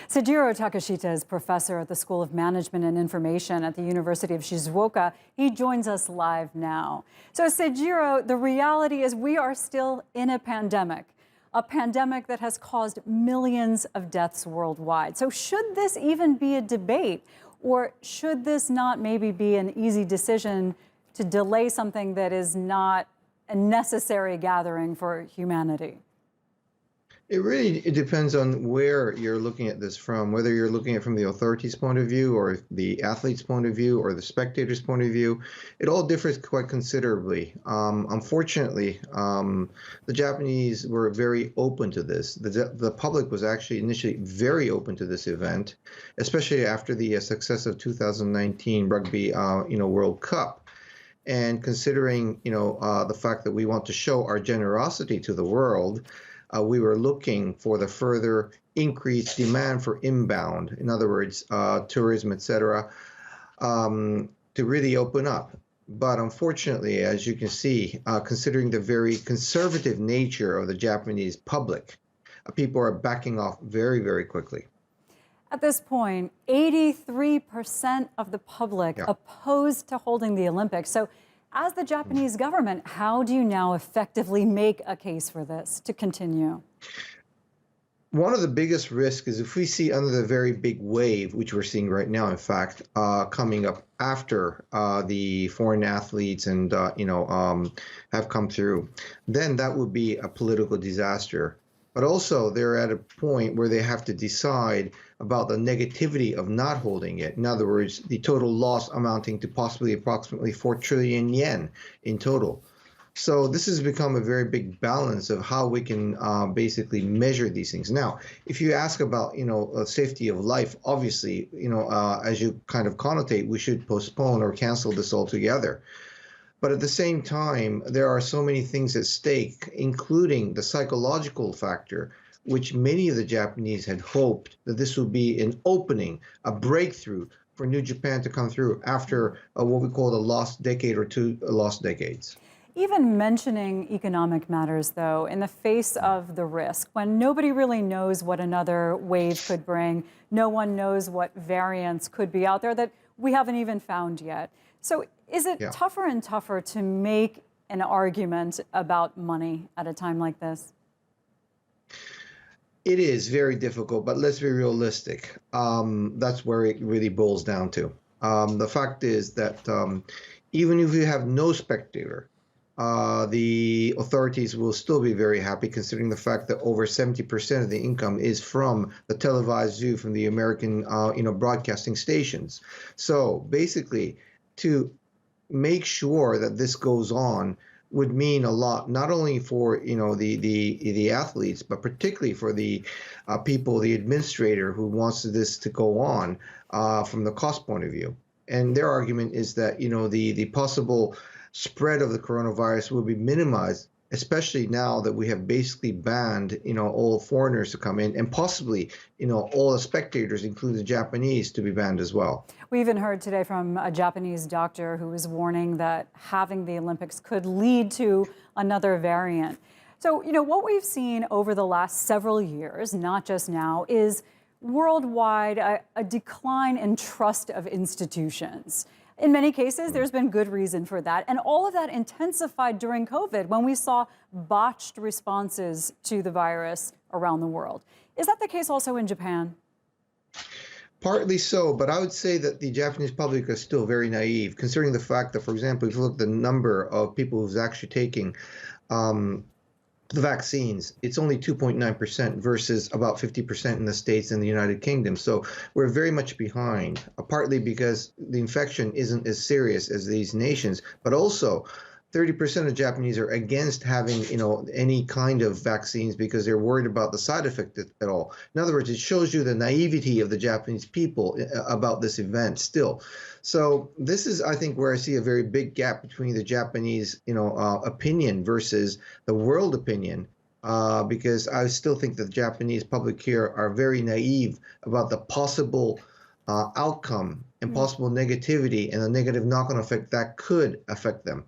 Seijiro Takeshita is professor at the School of Management and Information at the University of Shizuoka. He joins us live now. So Seijiro, the reality is we are still in a pandemic that has caused millions of deaths worldwide. So should this even be a debate, or should this not maybe be an easy decision to delay something that is not a necessary gathering for humanity? It depends on where you're looking at this from, whether you're looking at it from the authorities' point of view or the athlete's point of view or the spectator's point of view. It all differs quite considerably. Unfortunately, the Japanese were very open to this. The public was actually initially very open to this event, especially after the success of 2019 Rugby World Cup. And considering the fact that we want to show our generosity to the world, we were looking for the further increased demand for inbound, in other words, tourism, etc., to really open up. But unfortunately, as you can see, considering the very conservative nature of the Japanese public, people are backing off very, very quickly. At this point, 83% of the public opposed to holding the Olympics. So as the Japanese government, how do you now effectively make a case for this to continue? One of the biggest risks is if we see under the very big wave, which we're seeing right now, in fact, coming up after the foreign athletes and, have come through, then that would be a political disaster. But also, they're at a point where they have to decide about the negativity of not holding it. In other words, the total loss amounting to possibly approximately 4 trillion yen in total. So this has become a very big balance of how we can basically measure these things. Now, if you ask about, safety of life, obviously, as you kind of connotate, we should postpone or cancel this altogether. But at the same time, there are so many things at stake, including the psychological factor, which many of the Japanese had hoped that this would be an opening, a breakthrough for New Japan to come through after what we call the lost decade or two lost decades. Even mentioning economic matters, though, in the face of the risk, when nobody really knows what another wave could bring, no one knows what variants could be out there that we haven't even found yet. So is it tougher and tougher to make an argument about money at a time like this? It is very difficult, but let's be realistic. That's where it really boils down to. The fact is that even if you have no spectator, the authorities will still be very happy, considering the fact that over 70% of the income is from the televised view from the American, broadcasting stations. So basically, to make sure that this goes on would mean a lot, not only for the athletes, but particularly for the people, the administrator who wants this to go on from the cost point of view. And their argument is that the possible spread of the coronavirus will be minimized, especially now that we have basically banned all foreigners to come in, and possibly all the spectators, including the Japanese, to be banned as well. We even heard today from a Japanese doctor who was warning that having the Olympics could lead to another variant. So what we've seen over the last several years, not just now, is worldwide a decline in trust of institutions. In many cases, there's been good reason for that. And all of that intensified during COVID when we saw botched responses to the virus around the world. Is that the case also in Japan? Partly so, but I would say that the Japanese public is still very naive, considering the fact that, for example, if you look at the number of people who's actually taking the vaccines, it's only 2.9% versus about 50% in the States and the United Kingdom. So we're very much behind, partly because the infection isn't as serious as these nations, but also 30% of Japanese are against having, any kind of vaccines because they're worried about the side effect at all. In other words, it shows you the naivety of the Japanese people about this event still. So this is, I think, where I see a very big gap between the Japanese, opinion versus the world opinion, because I still think that the Japanese public here are very naive about the possible outcome and possible negativity and the negative knock-on effect that could affect them.